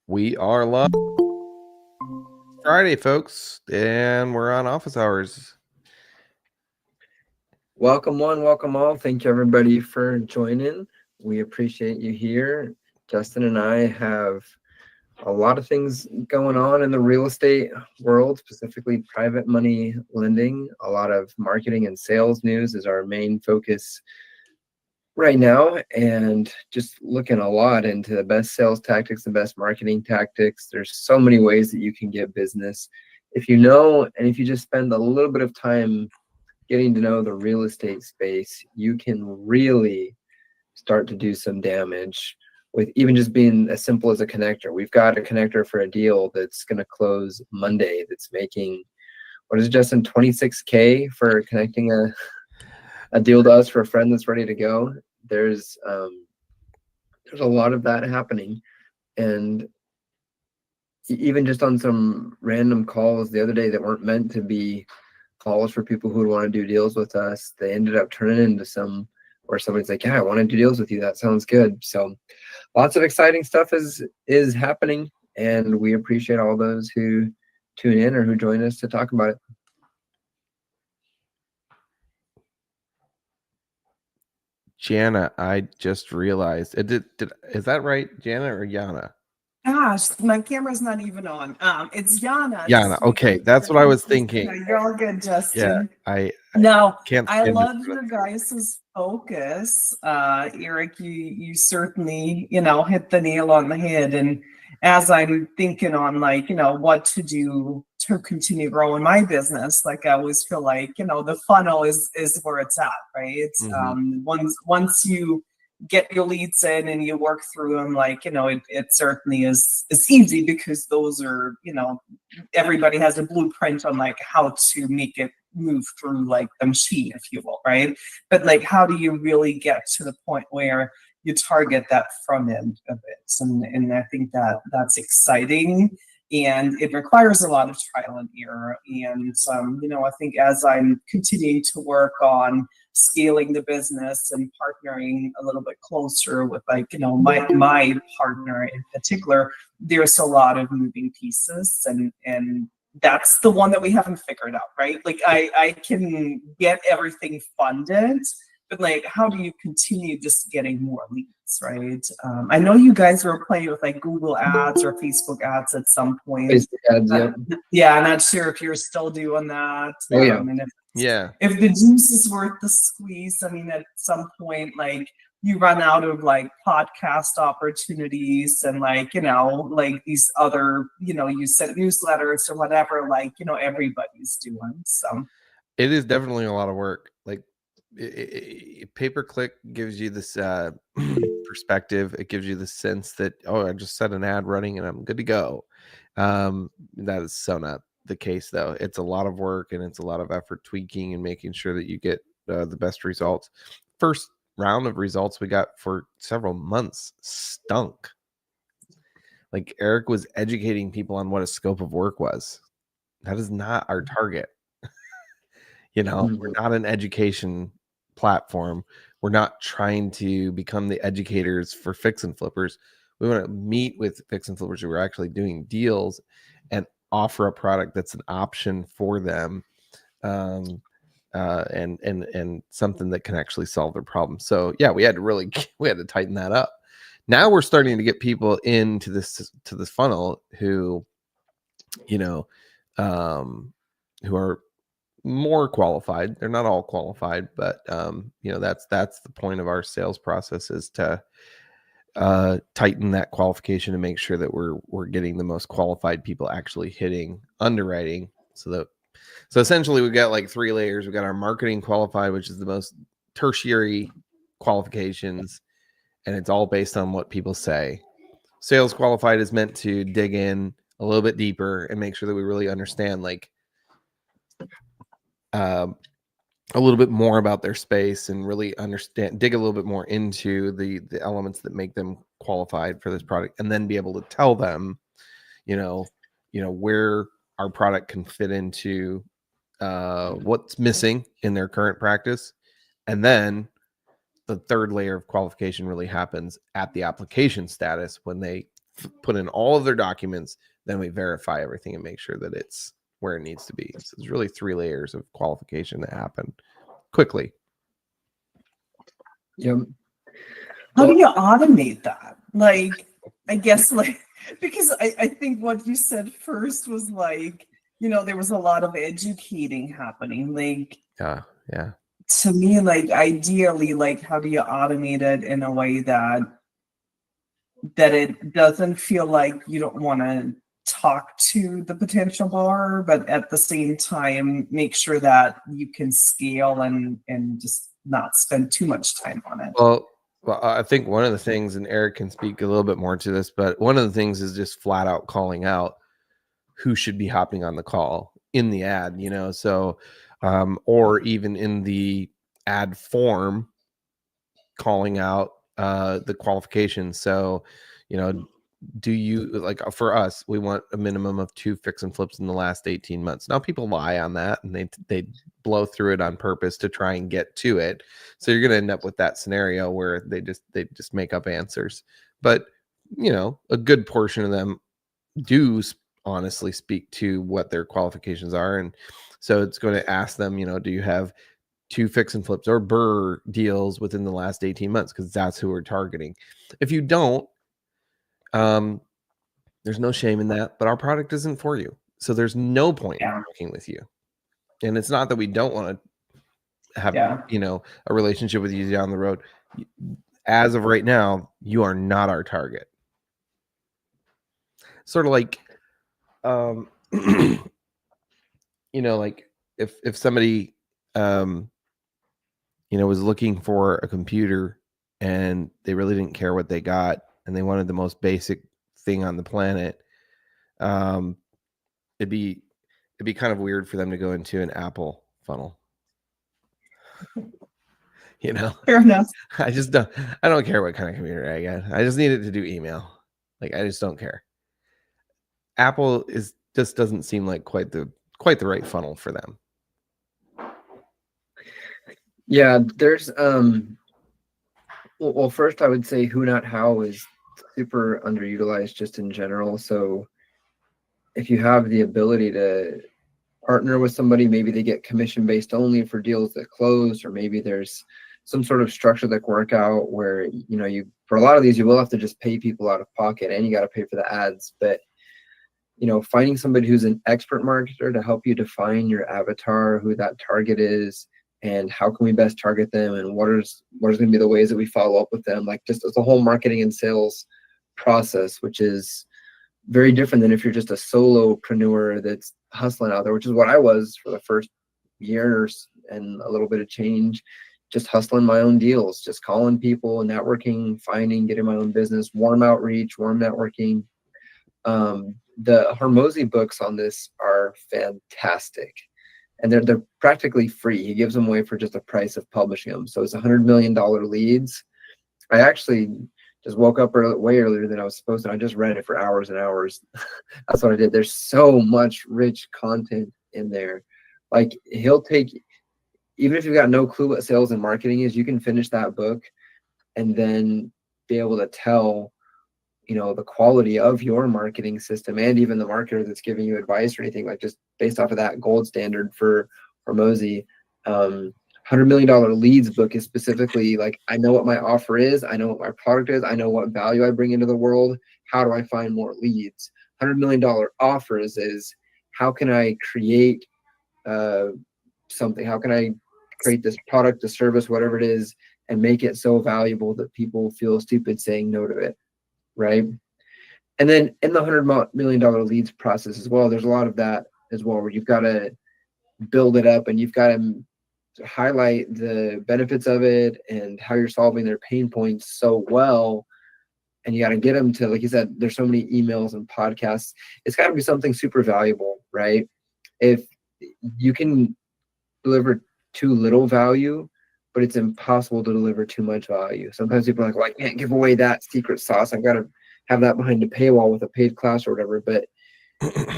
We are live Friday, folks, and we're on office hours. Welcome one, welcome all. Thank you everybody for joining. We appreciate you here. Justin and I have a lot of things going on in the real estate world, specifically private money lending. A lot of marketing and sales news is our main focus right now, and just looking a lot into the best sales tactics, the best marketing tactics. There's so many ways that you can get business. If you know, and if you just spend a little bit of time getting to know the real estate space, you can really start to do some damage with even just being as simple as a connector. We've got a connector for a deal that's going to close Monday that's making, what is it, Justin, 26K for connecting a deal to us for a friend that's ready to go. There's a lot of that happening. And even just on some random calls the other day that weren't meant to be calls for people who would want to do deals with us, they ended up turning into some where somebody's like, yeah, I want to do deals with you. That sounds good. So lots of exciting stuff is happening, and we appreciate all those who tune in or who join us to talk about it. Jana, I just realized is that right, Jana or Yana? Gosh, my camera's not even on. It's Yana. Yana. Okay, that's what I was thinking. You're all good, Justin. Yeah, I can't. I stand love it. your guys' focus. Eric, you certainly, hit the nail on the head. And as I'm thinking on what to do to continue growing my business, like I always feel like, the funnel is where it's at, right? Once you get your leads in and you work through them, it certainly is, it's easy because those are, everybody has a blueprint on how to make it move through the machine, if you will, right? But how do you really get to the point where you target that front end of it? And I think that's exciting, and it requires a lot of trial and error. And I think as I'm continuing to work on scaling the business and partnering a little bit closer with my partner in particular, there's a lot of moving pieces, and that's the one that we haven't figured out, right? I can get everything funded, but how do you continue just getting more leads, right? I know you guys were playing with Google ads or Facebook ads at some point. Facebook ads, yeah. Yeah, I'm not sure if you're still doing that. Oh, yeah. If the juice is worth the squeeze, at some point, you run out of podcast opportunities and these other, you send newsletters or whatever, everybody's doing. So it is definitely a lot of work. Pay-per-click gives you this perspective. It gives you the sense that, I just set an ad running and I'm good to go. That is so not the case, though. It's a lot of work and it's a lot of effort tweaking and making sure that you get the best results. First round of results we got for several months stunk. Eric was educating people on what a scope of work was. That is not our target. We're not an education platform. We're not trying to become the educators for fix and flippers. We want to meet with fix and flippers who are actually doing deals and offer a product that's an option for them, and something that can actually solve their problem. So yeah, we had to tighten that up. Now we're starting to get people into this funnel who are more qualified. They're not all qualified, but that's the point of our sales process, is to tighten that qualification and make sure that we're getting the most qualified people actually hitting underwriting. So essentially we've got 3 layers. We've got our marketing qualified, which is the most tertiary qualifications, and it's all based on what people say. Sales qualified is meant to dig in a little bit deeper and make sure that we really understand a little bit more about their space and really dig a little bit more into the elements that make them qualified for this product, and then be able to tell them, where our product can fit into what's missing in their current practice. And then the third layer of qualification really happens at the application status, when they put in all of their documents, then we verify everything and make sure that it's where it needs to be. So there's really 3 layers of qualification that happen quickly. Yep. How do you automate that? Like, I guess, like, because I think what you said first was like, there was a lot of educating happening. Like, Yeah. to me, like, ideally, like, how do you automate it in a way that it doesn't feel like you don't want to talk to the potential borrower, but at the same time, make sure that you can scale and just not spend too much time on it. Well, I think one of the things, and Eric can speak a little bit more to this, but one of the things is just flat out calling out who should be hopping on the call in the ad, so, or even in the ad form, calling out the qualifications. So, do you, like, for us, we want a minimum of 2 fix and flips in the last 18 months. Now people lie on that and they blow through it on purpose to try and get to it. So you're going to end up with that scenario where they just make up answers. But, a good portion of them do honestly speak to what their qualifications are. And so it's going to ask them, do you have 2 fix and flips or BRRRR deals within the last 18 months? Because that's who we're targeting. If you don't, there's no shame in that, but our product isn't for you. So there's no point in working with you. And it's not that we don't want to have, a relationship with you down the road. As of right now, you are not our target. Sort of like, like if somebody, was looking for a computer and they really didn't care what they got and they wanted the most basic thing on the planet, it'd be kind of weird for them to go into an Apple funnel. Fair enough. I don't care what kind of computer I get. I just need it to do email. Like, I just don't care. Apple just doesn't seem like quite the right funnel for them. Yeah, there's well, first I would say who not how is super underutilized just in general. So if you have the ability to partner with somebody, maybe they get commission based only for deals that close, or maybe there's some sort of structure that can work out where you for a lot of these you will have to just pay people out of pocket and you got to pay for the ads. But finding somebody who's an expert marketer to help you define your avatar, who that target is, and how can we best target them, and what is going to be the ways that we follow up with them, like just as a whole marketing and sales process, which is very different than if you're just a solopreneur that's hustling out there, which is what I was for the first year and a little bit of change, just hustling my own deals, just calling people, networking, getting my own business, warm outreach, warm networking. The Hormozi books on this are fantastic, and they're practically free. He gives them away for just the price of publishing them. So it's $100 million leads. I actually just woke up way earlier than I was supposed to. I just read it for hours and hours. That's what I did. There's so much rich content in there. Like, he'll take, even if you've got no clue what sales and marketing is, you can finish that book and then be able to tell, the quality of your marketing system and even the marketer that's giving you advice or anything, like just based off of that gold standard for Hormozi. $100 million leads book is specifically like, I know what my offer is, I know what my product is, I know what value I bring into the world. How do I find more leads? $100 million offers is, how can I create something? How can I create this product, the service, whatever it is, and make it so valuable that people feel stupid saying no to it, right? And then in the $100 million leads process as well, there's a lot of that as well, where you've got to build it up and you've got to highlight the benefits of it and how you're solving their pain points so well. And you got to get them to, like you said, there's so many emails and podcasts. It's got to be something super valuable, right? If you can deliver too little value, but it's impossible to deliver too much value. Sometimes people are like, well, I can't give away that secret sauce. I've got to have that behind a paywall with a paid class or whatever. But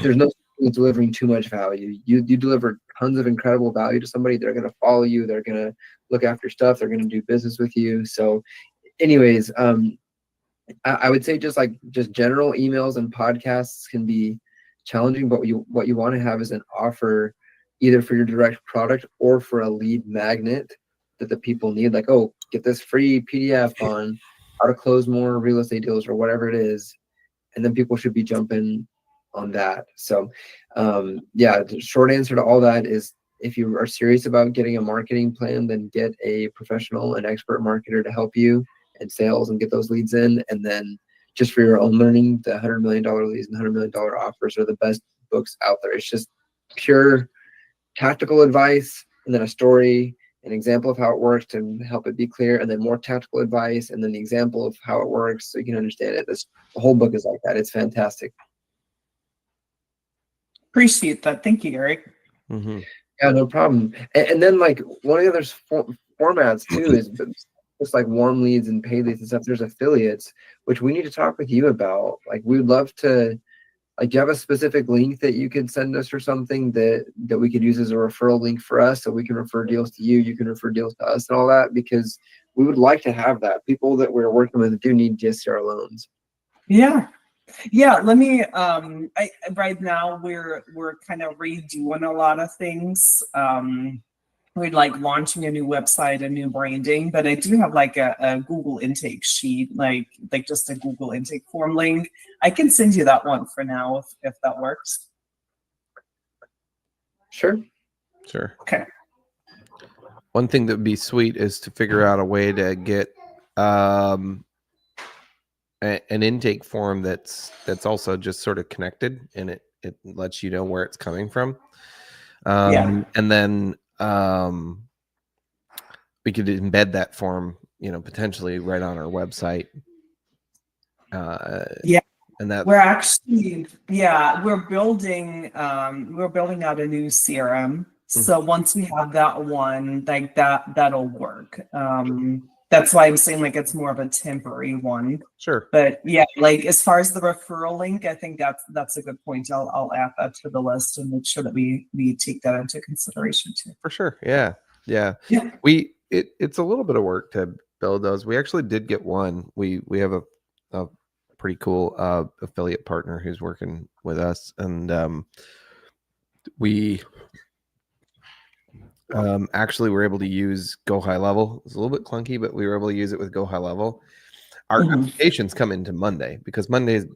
there's no delivering too much value. You deliver tons of incredible value to somebody, they're going to follow you, they're going to look after stuff, they're going to do business with you. So anyways, I would say just general emails and podcasts can be challenging, but what you want to have is an offer either for your direct product or for a lead magnet that the people need. Like, oh, get this free PDF on how to close more real estate deals or whatever it is. And then people should be jumping on that. So yeah, the short answer to all that is if you are serious about getting a marketing plan, then get a professional and expert marketer to help you in sales and get those leads in. And then just for your own learning, the $100 million leads and $100 million offers are the best books out there. It's just pure tactical advice and then a story, an example of how it works to help it be clear, and then more tactical advice, and then the example of how it works so you can understand it. The whole book is like that. It's fantastic. Appreciate that. Thank you, Eric. Mm-hmm. Yeah, no problem. And then like one of the other formats too is just like warm leads and paid leads and stuff. There's affiliates, which we need to talk with you about. Like we would love to, like, do you have a specific link that you could send us or something that we could use as a referral link for us so we can refer deals to you, you can refer deals to us and all that? Because we would like to have that. People that we're working with do need DSCR loans. Yeah. Let me right now we're kind of redoing a lot of things. We're like launching a new website, a new branding, but I do have like a Google intake sheet, like just a Google intake form link. I can send you that one for now if that works. Sure. Okay. One thing that would be sweet is to figure out a way to get an intake form that's also just sort of connected, and it lets you know where it's coming from. And then we could embed that form, potentially right on our website. And that we're actually we're building out a new CRM. So once we have that one, like that'll work. That's why I'm saying like it's more of a temporary one. Sure. But yeah, like as far as the referral link, I think that's a good point. I'll add that to the list and make sure that we take that into consideration too. For sure. Yeah. It's a little bit of work to build those. We actually did get one. We have a pretty cool affiliate partner who's working with us, and we actually were able to use Go High Level. It's a little bit clunky, but we were able to use it with Go High Level. Our applications come into Monday because Monday is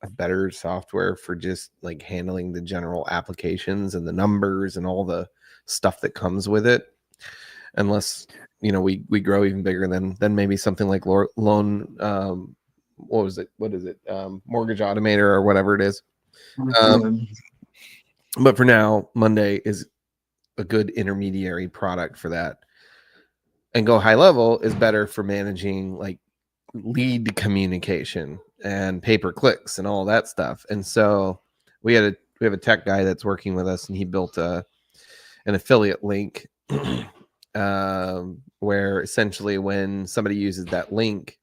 a better software for just like handling the general applications and the numbers and all the stuff that comes with it. Unless we grow even bigger than maybe something like loan. What is it? Mortgage Automator or whatever it is. But for now, Monday is a good intermediary product for that. And Go High Level is better for managing like lead communication and pay-per-clicks and all that stuff. And so we have a tech guy that's working with us, and he built an affiliate link where essentially when somebody uses that link,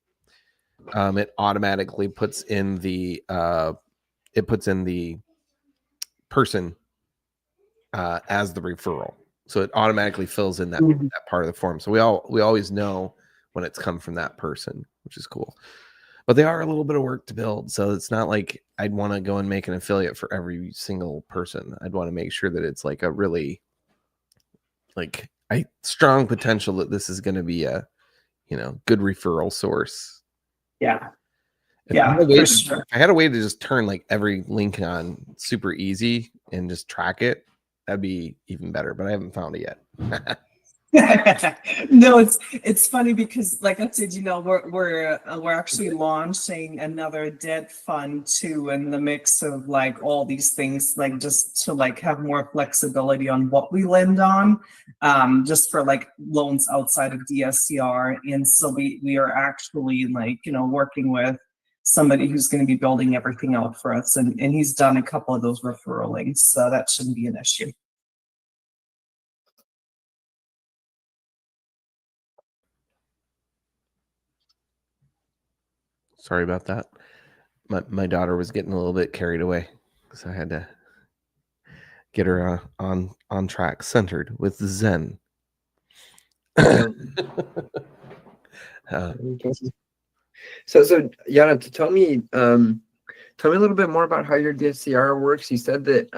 it automatically puts in the person as the referral. So it automatically fills in that part of the form. So we always know when it's come from that person, which is cool. But they are a little bit of work to build. So it's not like I'd want to go and make an affiliate for every single person. I'd want to make sure that it's like a really like strong potential that this is going to be a good referral source. If I had a way to just turn like every link on super easy and just track it, that'd be even better, but I haven't found it yet. No, it's funny because like I said, we're actually launching another debt fund too, in the mix of like all these things, like just to like have more flexibility on what we lend on, just for like loans outside of DSCR. And so we are actually like, working with somebody who's going to be building everything out for us, and he's done a couple of those referral links, so that shouldn't be an issue. Sorry about that. My daughter was getting a little bit carried away, so I had to get her on track, centered with Zen. So Yana, tell me a little bit more about how your DSCR works. You said that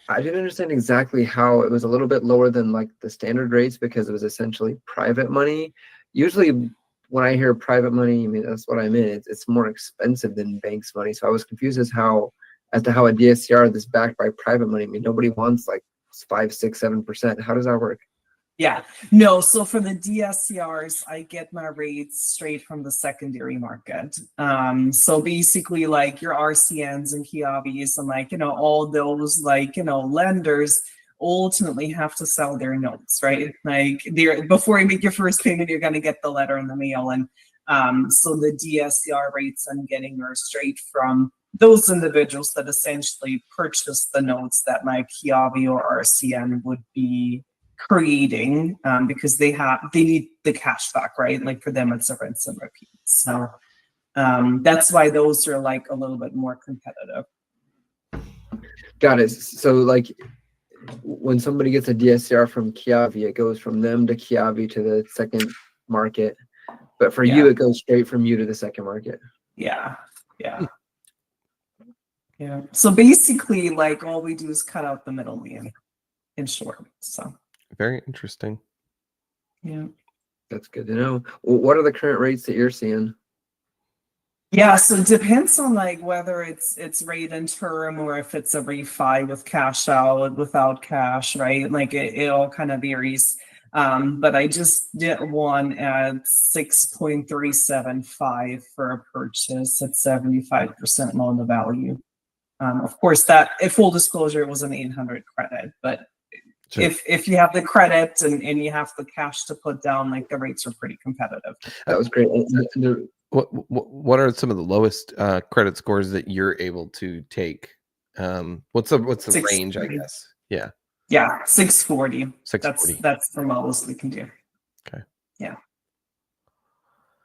I didn't understand exactly how it was a little bit lower than like the standard rates because it was essentially private money. Usually when I hear private money, I mean, that's what I meant. It's more expensive than banks money. So I was confused as to how a DSCR that's backed by private money. I mean, nobody wants like 5, 6, 7%. How does that work? Yeah, no. So for the DSCRs, I get my rates straight from the secondary market. So basically, like your RCNs and Kiavis and like, all those like, lenders ultimately have to sell their notes, right? Like before you make your first payment, you're going to get the letter in the mail. And so the DSCR rates I'm getting are straight from those individuals that essentially purchase the notes that my Kiavi or RCN would be creating, because they need the cash back, right? Like for them, it's a rinse and repeat. So that's why those are like a little bit more competitive. Got it. So like when somebody gets a DSCR from Kiavi, it goes from them to Kiavi to the second market. But for you, it goes straight from you to the second market. Yeah. So basically, like all we do is cut out the middleman, in short. So Very interesting. Yeah. That's good to know. What are the current rates that you're seeing? Yeah, so it depends on like whether it's rate and term or if it's a refi with cash out, without cash, right? Like it all kind of varies. But I just did one at 6.375 for a purchase at 75% loan to value. Of course, that, if full disclosure, it was an 800 credit, but Sure. if you have the credit and you have the cash to put down, like the rates are pretty competitive. That was great. What are some of the lowest credit scores that you're able to take? What's the range, I guess? Yeah, 640. 640. That's the lowest we can do. Okay. Yeah.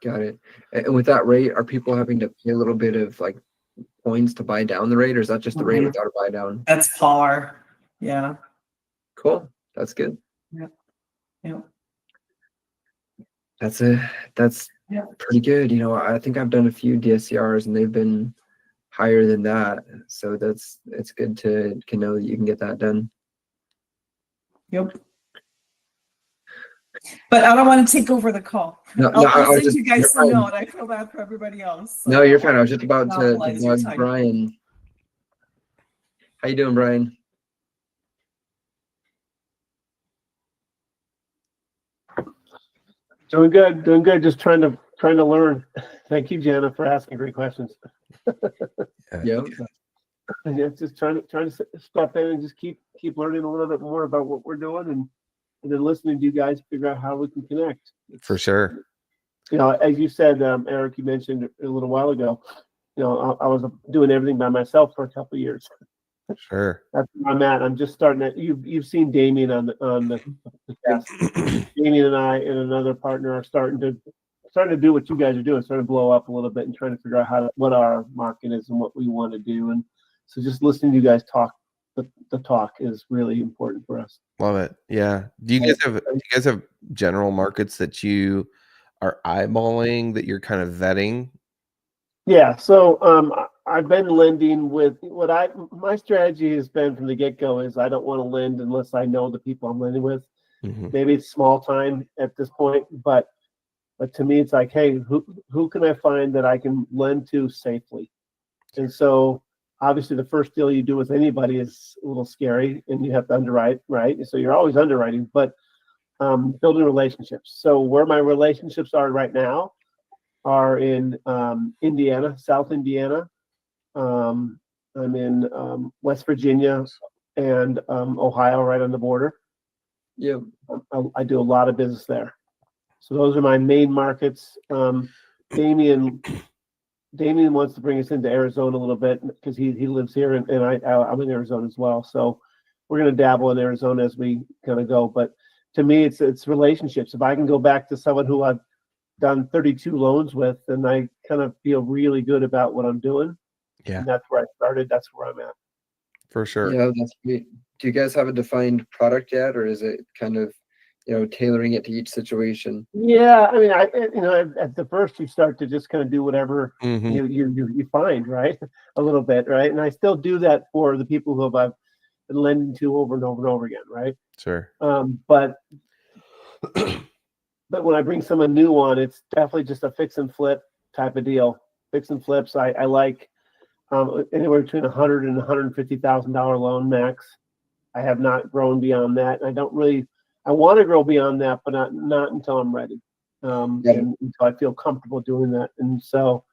Got it. And with that rate, are people having to pay a little bit of like points to buy down the rate, or is that just the rate without a buy down? That's par. Yeah. Cool. That's good. Yeah. That's pretty good. I think I've done a few DSCRs and they've been higher than that. So it's good to know that you can get that done. Yep. But I don't want to take over the call. I'll send you guys some note. I feel bad for everybody else. So no, you're fine. I was just about to bug Brian. How you doing, Brian? Doing good. Just trying to learn. Thank you, Jana, for asking great questions. Yeah. And just trying to step in and just keep learning a little bit more about what we're doing, and then listening to you guys figure out how we can connect. For sure. As you said, Eric, you mentioned a little while ago, I was doing everything by myself for a couple of years. Sure. That's where I'm at. I'm just starting to. You've seen Damien on the test. Damien and I and another partner are starting to do what you guys are doing, starting to blow up a little bit and trying to figure out what our market is and what we want to do. And so just listening to you guys talk, the talk is really important for us. Love it. Yeah. Do you guys have general markets that you are eyeballing, that you're kind of vetting? Yeah. So I've been lending with my strategy has been from the get-go is I don't want to lend unless I know the people I'm lending with. Mm-hmm. Maybe it's small time at this point, but to me it's like, hey, who can I find that I can lend to safely? And so obviously the first deal you do with anybody is a little scary and you have to underwrite, right? So you're always underwriting, but building relationships. So where my relationships are right now are in Indiana, South Indiana. I'm in West Virginia and Ohio, right on the border. Yeah, I do a lot of business there. So those are my main markets. Damien wants to bring us into Arizona a little bit because he lives here and I'm in Arizona as well. So we're going to dabble in Arizona as we kind of go. But to me, it's relationships. If I can go back to someone who I've done 32 loans with, then I kind of feel really good about what I'm doing. Yeah. And that's where I started. That's where I'm at. For sure. Yeah, that's great. Do you guys have a defined product yet, or is it kind of tailoring it to each situation. Yeah, I mean, at the first you start to just kind of do whatever Mhm. you find, right? A little bit, right? And I still do that for the people who I've been lending to over and over and over again, right? Sure. But when I bring someone new on, it's definitely just a fix and flip type of deal. Fix and flips, I like anywhere between $100,000 and $150,000 loan max. I have not grown beyond that. I want to grow beyond that, but not until I'm ready, and until I feel comfortable doing that. And so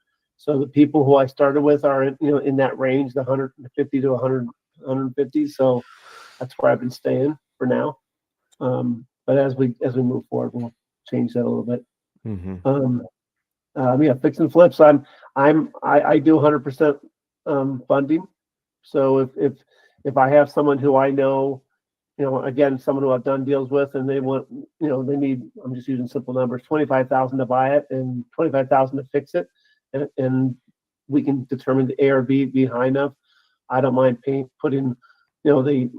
the people who I started with are in that range, the 150 to 100, 150. So that's where I've been staying for now. But as we move forward, we'll change that a little bit. Yeah, fix and flips. I do 100% funding. So if I have someone who I know, again, someone who I've done deals with, and they want, they need, I'm just using simple numbers, 25,000 to buy it and 25,000 to fix it, and we can determine the A or B be high enough. I don't mind putting, the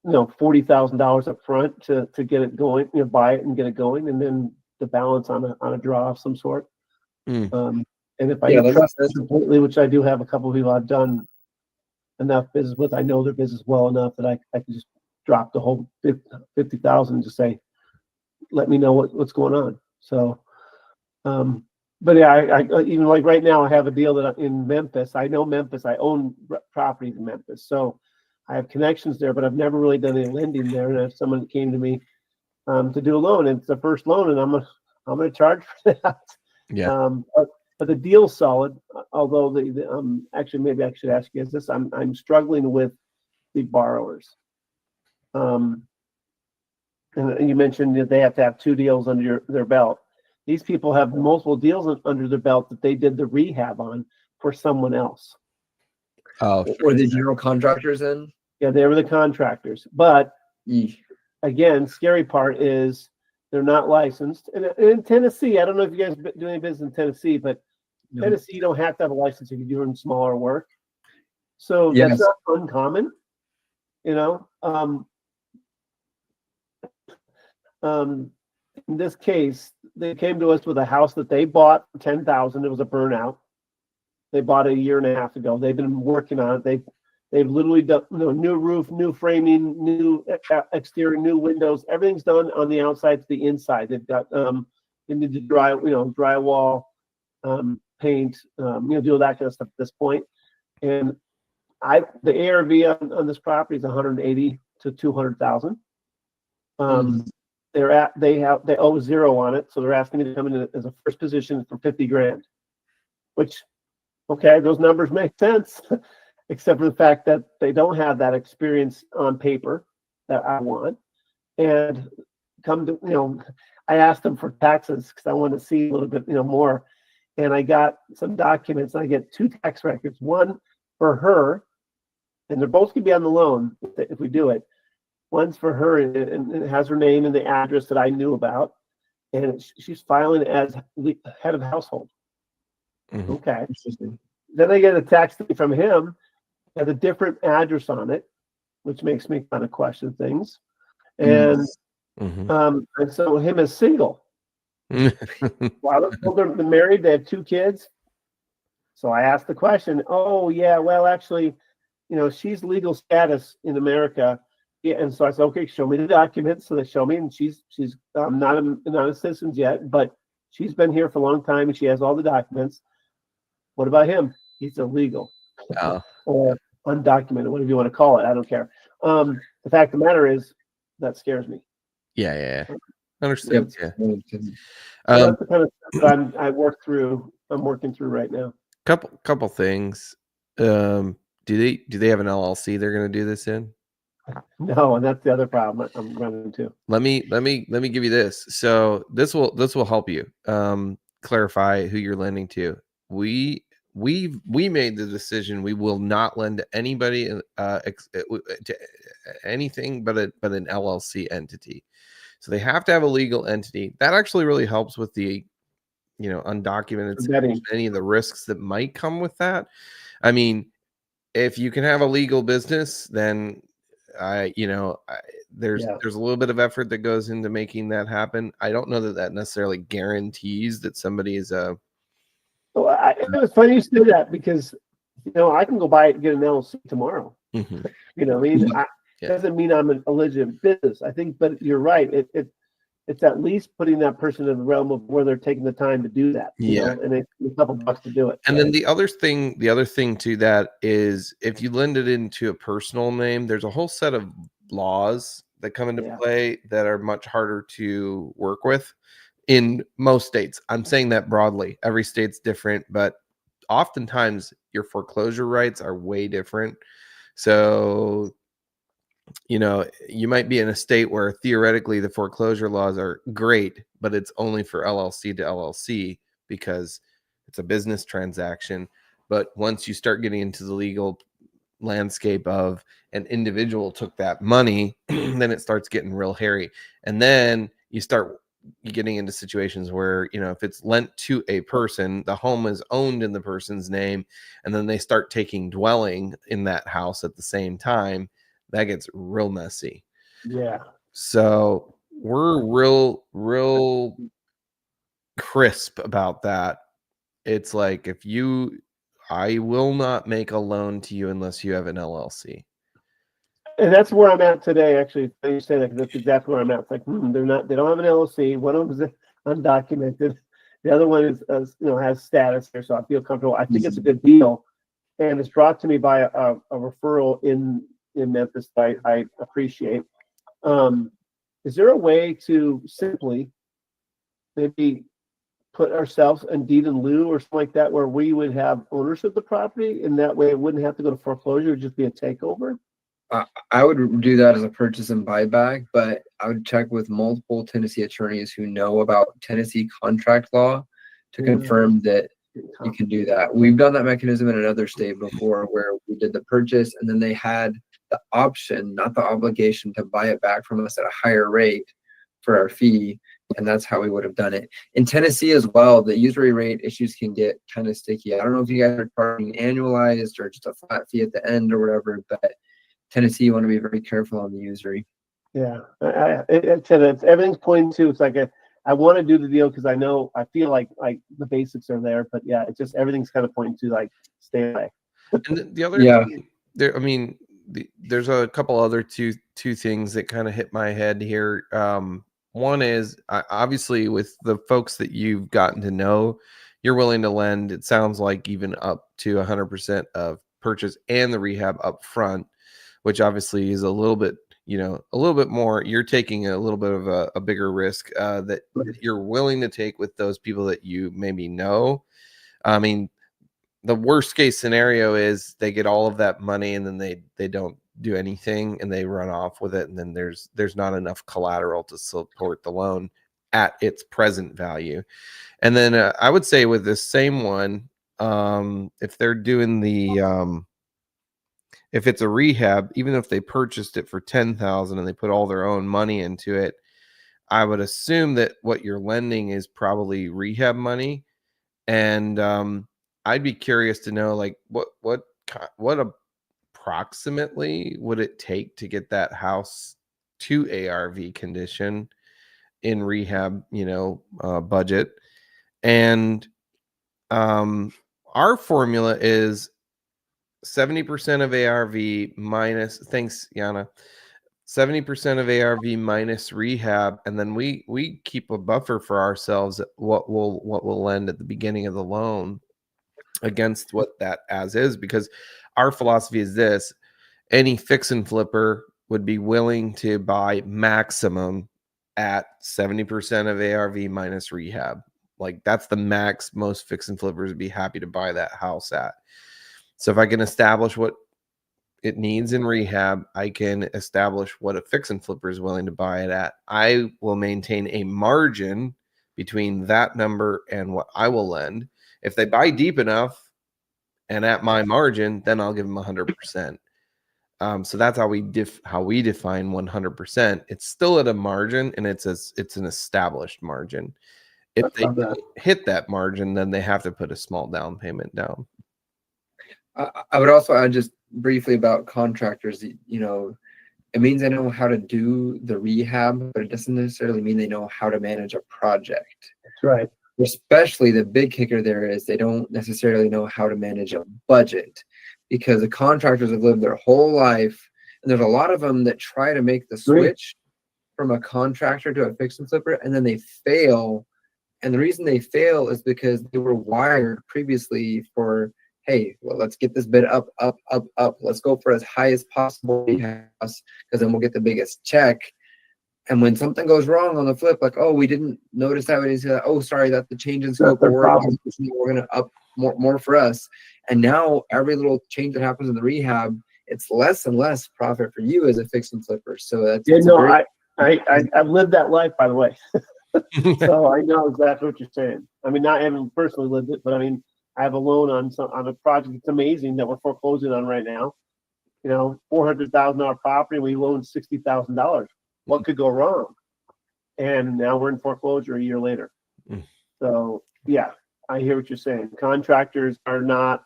$40,000 up front to get it going, buy it and get it going, and then the balance on a draw of some sort. And if I trust it completely, which I do have a couple of people I've done enough business with, I know their business well enough that I can just drop the whole 50,000 and just say, let me know what's going on. So, but yeah, I even like right now I have a deal that in Memphis. I know Memphis. I own properties in Memphis, so I have connections there, but I've never really done any lending there. And I have someone that came to me to do a loan, and it's the first loan, and I'm gonna charge for that. Yeah. But the deal's solid. Although actually maybe I should ask you this. I'm struggling with the borrowers. And you mentioned that they have to have 2 deals under their belt. These people have multiple deals under their belt that they did the rehab on for someone else. Oh, Were the general contractors in? Yeah, they were the contractors. But again, scary part is they're not licensed. And in Tennessee, I don't know if you guys do any business in Tennessee, but Tennessee, you don't have to have a license if you're doing smaller work. So that's not uncommon, in this case, they came to us with a house that they bought for $10,000. It was a burnout. They bought it a year and a half ago. They've been working on it. They've literally done new roof, new framing, new exterior, new windows. Everything's done on the outside to the inside. They've got they need to drywall, paint, do that kind of stuff at this point. And the ARV on this property is 180 to 200,000. They owe 0 on it, so they're asking me to come in as a first position for 50 grand, which, okay, those numbers make sense, except for the fact that they don't have that experience on paper that I want. And I asked them for taxes because I want to see a little bit, more. And I got some documents. I get 2 tax records, one for her, and they're both going to be on the loan if we do it. One's for her, and it has her name and the address that I knew about, and she's filing as head of household. Okay. Then I get a text from him, has a different address on it, which makes me kind of question things. And and so him is single. Well, they're married. They have 2 kids. So I asked the question. Oh yeah, well actually, she's legal status in America. Yeah, and so I said, okay, show me the documents. So they show me, and she's not a citizen yet, but she's been here for a long time, and she has all the documents. What about him? He's illegal or undocumented, whatever you want to call it. I don't care. The fact of the matter is that scares me. Yeah. Understood. Yep. Yeah. That's the kind of stuff that I'm working through right now. Couple things. Do they have an LLC they're going to do this in? No, and that's the other problem I'm running into. Let me give you this. So this will help you clarify who you're lending to. We made the decision we will not lend to anybody to anything but an LLC entity. So they have to have a legal entity. That actually really helps with the undocumented, any of the risks that might come with that. I mean, if you can have a legal business, then There's Yeah. there's a little bit of effort that goes into making that happen. I don't know that that necessarily guarantees that somebody is a Well, it was funny you say that because, I can go buy it and get an LLC tomorrow. Mhm. I mean, Yeah. doesn't mean I'm a legitimate business. I think, but you're right. It's at least putting that person in the realm of where they're taking the time to do that. Yeah. And it's a couple bucks to do it. And then the other thing to that is if you lend it into a personal name, there's a whole set of laws that come into Yeah. play that are much harder to work with in most states. I'm saying that broadly. Every state's different, but oftentimes your foreclosure rights are way different. So, you might be in a state where theoretically the foreclosure laws are great, but it's only for LLC to LLC because it's a business transaction. But once you start getting into the legal landscape of an individual took that money, then it starts getting real hairy. And then you start getting into situations where, if it's lent to a person, the home is owned in the person's name, and then they start taking dwelling in that house at the same time. That gets real messy. Yeah. So we're real crisp about that. It's like I will not make a loan to you unless you have an LLC. And that's where I'm at today. Actually, you say that, 'cause that's exactly where I'm at. It's like, they don't have an LLC. One of them is undocumented. The other one has status here, so I feel comfortable. I think it's a good deal, and it's brought to me by a referral in Memphis that I appreciate. Is there a way to simply maybe put ourselves in deed in lieu or something like that, where we would have ownership of the property, and that way it wouldn't have to go to foreclosure; it would just be a takeover? I would do that as a purchase and buyback, but I would check with multiple Tennessee attorneys who know about Tennessee contract law to confirm that you can do that. We've done that mechanism in another state before where we did the purchase and then they had the option, not the obligation, to buy it back from us at a higher rate for our fee. And that's how we would have done it. In Tennessee as well, the usury rate issues can get kind of sticky. I don't know if you guys are charging annualized or just a flat fee at the end or whatever, but Tennessee, you want to be very careful on the usury. Yeah, everything's pointing to. It's like I want to do the deal because I feel like the basics are there, but yeah, it's just everything's kind of pointing to like stay away. And the other thing, there's a couple other two things that kind of hit my head here. One is obviously with the folks that you've gotten to know, you're willing to lend. It sounds like even up to 100% of purchase and the rehab up front, which obviously is a little bit more. You're taking a little bit of a bigger risk that you're willing to take with those people that you maybe know. I mean, the worst case scenario is they get all of that money and then they don't do anything and they run off with it, and then there's not enough collateral to support the loan at its present value. And then I would say with this same one, if they're doing if it's a rehab, even if they purchased it for $10,000 and they put all their own money into it, I would assume that what you're lending is probably rehab money. And I'd be curious to know, like, what approximately would it take to get that house to ARV condition in rehab, budget. And our formula is 70% of ARV minus, thanks, Yana, 70% of ARV minus rehab, and then we keep a buffer for ourselves at what we'll lend at the beginning of the loan against what that as is, because our philosophy is this: any fix and flipper would be willing to buy maximum at 70% of ARV minus rehab. Like, that's the max most fix and flippers would be happy to buy that house at. So if I can establish what it needs in rehab, I can establish what a fix and flipper is willing to buy it at. I will maintain a margin between that number and what I will lend. If they buy deep enough and at my margin, then I'll give them 100%. So that's how we define 100%. It's still at a margin, and it's an established margin. If they don't hit that margin, then they have to put a small down payment down. I would also add just briefly about contractors. it means they know how to do the rehab, but it doesn't necessarily mean they know how to manage a project. That's right. Especially the big kicker there is they don't necessarily know how to manage a budget, because the contractors have lived their whole life, and there's a lot of them that try to make the switch from a contractor to a fix and flipper, and then they fail. And the reason they fail is because they were wired previously for, hey, well, let's get this bid up, up, up, up. Let's go for as high as possible because then we'll get the biggest check. And when something goes wrong on the flip, like, oh, we didn't notice that, we said, oh, sorry, that's the change in scope of work. We're going to up more for us. And now every little change that happens in the rehab, it's less and less profit for you as a fix and flipper. So that's I've lived that life, by the way. So I know exactly what you're saying. I mean, not having personally lived it, but I mean, I have a loan on a project that's amazing that we're foreclosing on right now. You know, $400,000 property, we loaned $60,000. What could go wrong? And now we're in foreclosure a year later. So yeah, I hear what you're saying. Contractors are not.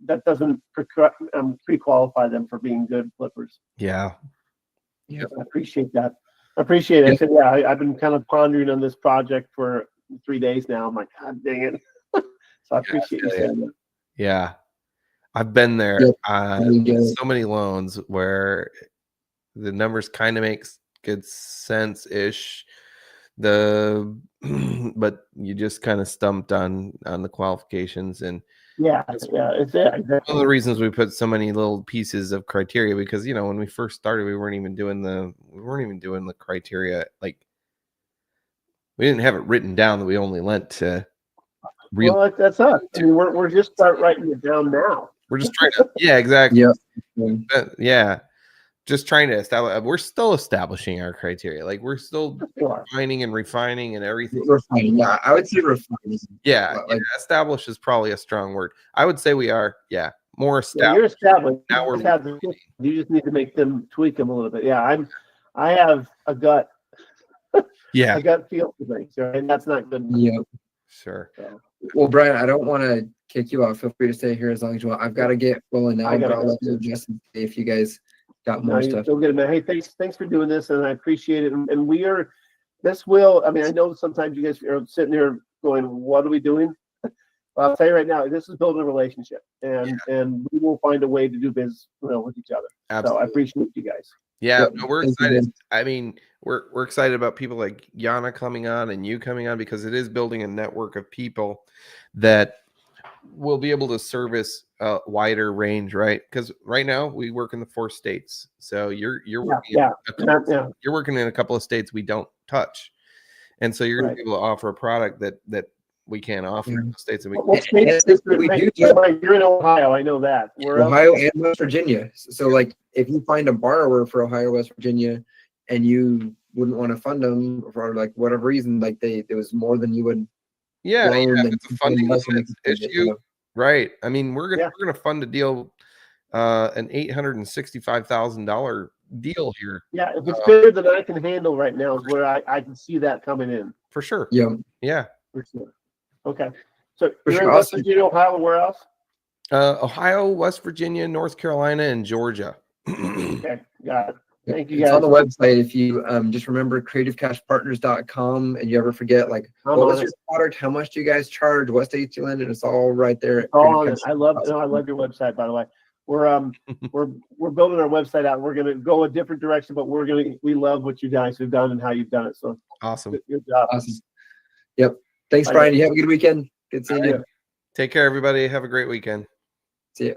That doesn't pre-qualify them for being good flippers. Yeah. Yeah. I appreciate that. I appreciate it. So, yeah, I've been kind of pondering on this project for 3 days now. I'm like, God dang it. So I appreciate you saying that. Yeah. I've been there. Yep. So many loans where the numbers kind of makes good sense-ish. But you just kind of stumped on the qualifications, and it's exactly. one of the reasons we put so many little pieces of criteria, because when we first started, we weren't even doing the criteria. Like, we didn't have it written down that we only lent to real. Well, that's us. I mean, we're just start writing it down now. We're just trying to exactly. Yeah. Just trying to establish. We're still establishing our criteria. Like, we're still refining and everything. Refining. Yeah, I would say refining. Yeah, establish is probably a strong word. I would say we are, more established. Yeah, you're established. Now You just need to make them tweak them a little bit. Yeah, I have a gut. Yeah, a gut feel for things, right? And that's not good. Yeah. Sure. So. Well, Brian, I don't want to kick you off. Feel free to stay here as long as you want. I've got to get rolling now, but I'll let you just if you guys got more stuff. Still good, man. Hey, thanks for doing this, and I appreciate it. And we are. This will. I mean, I know sometimes you guys are sitting here going, "What are we doing?" Well, I'll tell you right now, this is building a relationship, and we will find a way to do business, with each other. Absolutely. So I appreciate you guys. Yeah, no, we're excited. I mean, we're excited about people like Yana coming on and you coming on, because it is building a network of people that will be able to service a wider range, right? Because right now we work in the 4 states, so you're working you're working in a couple of states we don't touch, and so you're going to be able to offer a product that we can't offer in the states. You're in Ohio, I know that. Ohio and West Virginia. So, like, if you find a borrower for Ohio, West Virginia, and you wouldn't want to fund them for like whatever reason, like there was more than you would. Yeah, it's a funding issue, right? I mean, we're gonna fund a deal, an $865,000 deal here. Yeah, if it's bigger than I can handle right now, is where I can see that coming in for sure. Yeah, for sure. Okay, so you're in West Virginia, Ohio. Where else? Ohio, West Virginia, North Carolina, and Georgia. Okay, got it. Thank you, guys. It's on the website. If you just remember creativecashpartners.com, and you ever forget, like, what was your product? How much do you guys charge? What states you lend? And it's all right there. All on it. I love your website, by the way. We're we're building our website out. We're gonna go a different direction, but we love what you guys have done and how you've done it. So awesome. Good job. Awesome. Yep. Thanks, Brian. You have a good weekend. Good seeing you. Take care, everybody. Have a great weekend. See you.